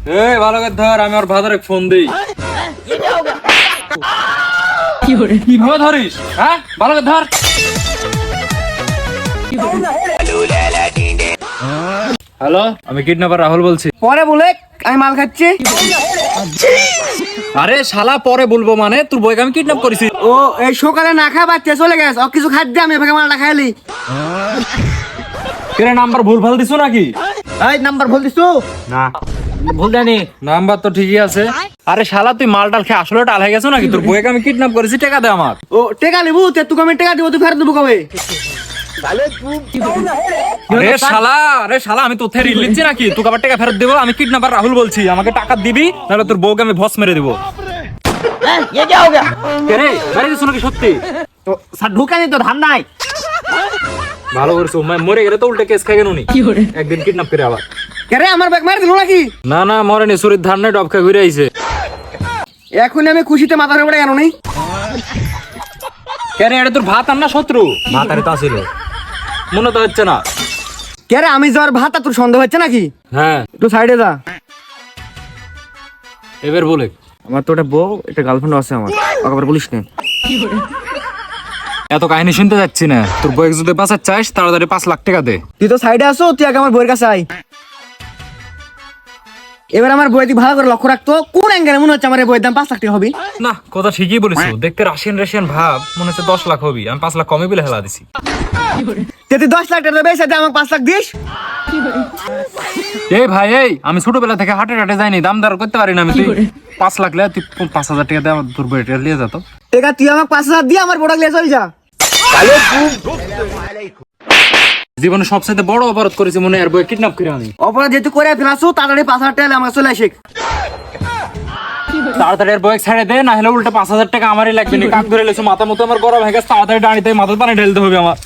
এই ভালো করে ধর, আমি ওর ভাতারে ফোন দিই। কিভাবে ধরিস? হ্যাঁ, ভালো করে ধর। হ্যালো, আমি কিডন্যাপার রাহুল বলছি। পরে বলে আমি মাল খাচ্ছি। আরে শালা পরে বলবো মানে, তোর বইকে আমি কিডন্যাপ করেছি। ও এই সকালে না খাই বাচ্চা চলে গেছে, ও কিছু খাদ্য আমি এভাবে মালটা খাইলি। কেন নাম্বার ভুল ভাল দিছো নাকি? এই নাম্বার ভুল দিছো? না, ভুল দেয়নি, নাম্বার তো ঠিকই আছে। আরে শালা তুই মাল ডাল খেয়ে আসলে টাল হয়ে গেছো নাকি? তোর বইকে আমি কিডন্যাপ করেছি, টাকা দে আমার। ও টাকা নিবো, তুই আমি টাকা দিব, তুই ফেরত দেবো কবে? আরে শালা আমি তোর থেকে ঋণ নিচ্ছি নাকি? তোকে আবার টাকা ফেরত দেবো? আমি কিডন্যাপার রাহুল বলছি, আমাকে টাকা দিবি, নাহলে তোর বউকে আমি ভস মেরে দেবো। রে বাইরে দিছো নাকি সত্যি? তো স্যার ঢুকানি তো ধান নাই। ভালো করেছো, মরে গেলে তো উল্টে কেস খাই কেন নি? একদিন কিডন্যাপ করে আবার। কেরে আমার ব্যাগ মার দিল নাকি? না না মরেনি, শরীর ধান নাই, ডব খেয়ে ঘুরে আইছে। এখন আমি খুশিতে মাথা ঘুরে কেন নেই? কেন এটা তোর ভাত আর না শত্রু? ভাত আরে তা ছিল, মনে তো হচ্ছে না। কেরে আমি যাওয়ার ভাত তোর সন্দেহ হচ্ছে নাকি? হ্যাঁ, একটু সাইডে যা। এবার বলে আমার তো একটা বউ, একটা গার্লফ্রেন্ড আছে আমার, আবার বলিস না। এত কাহিনী শুনতে যাচ্ছি না। তোর বই যদি বাঁচার চাইস তাড়াতাড়ি 5 লাখ টাকা দে। তুই তো সাইডে আসো, তুই আগে আমার বইয়ের কাছে আয়। এবার আমার বই তুই ভালো করে লক্ষ্য রাখতো, কোন অ্যাঙ্গেলে মনে হচ্ছে আমার এই বইয়ের দাম 5 লাখ টাকা হবে। না, কথা ঠিকই বলেছো, দেখতে রাশিয়ান রাশিয়ান ভাব, মনে হচ্ছে 10 লাখ হবি, আমি 5 লাখ কমই বলে হেলা দিছি। তুই 10 লাখ টাকা দেবে, সাথে আমাকে 5 লাখ দিস। এই ভাই, এই আমি ছোটবেলা থেকে হাটে হাটে যাইনি, দাম দর করতে পারি না আমি। তুই 5 লাখ লে, তুই 5,000 টাকা দে, আমার তোর বই এটা নিয়ে যা তো। টাকা তুই আমাকে 5,000 দিয়ে আমার প্রোডাক্ট নিয়ে চল যা। জীবনে সবচেয়ে বড় অপরাধ করেছি মনে হয়, আর বই কিডন্যাপ করে আমি। অপরাধ যেহেতু করে ফেলাছো, তাড়াতাড়ি 5,000 টাকা আমাকে চলে আসে। তাড়াতাড়ি আর বই ছেড়ে দে, না হলে উল্টা 5,000 টাকা আমারই লাগবে না। কাক ধরে লেছো, মাথা মতো আমার গরম হয়ে গেছে, তাড়াতাড়ি ডাঁড়িতে মাথা পানি ঢেলতে হবে আমার।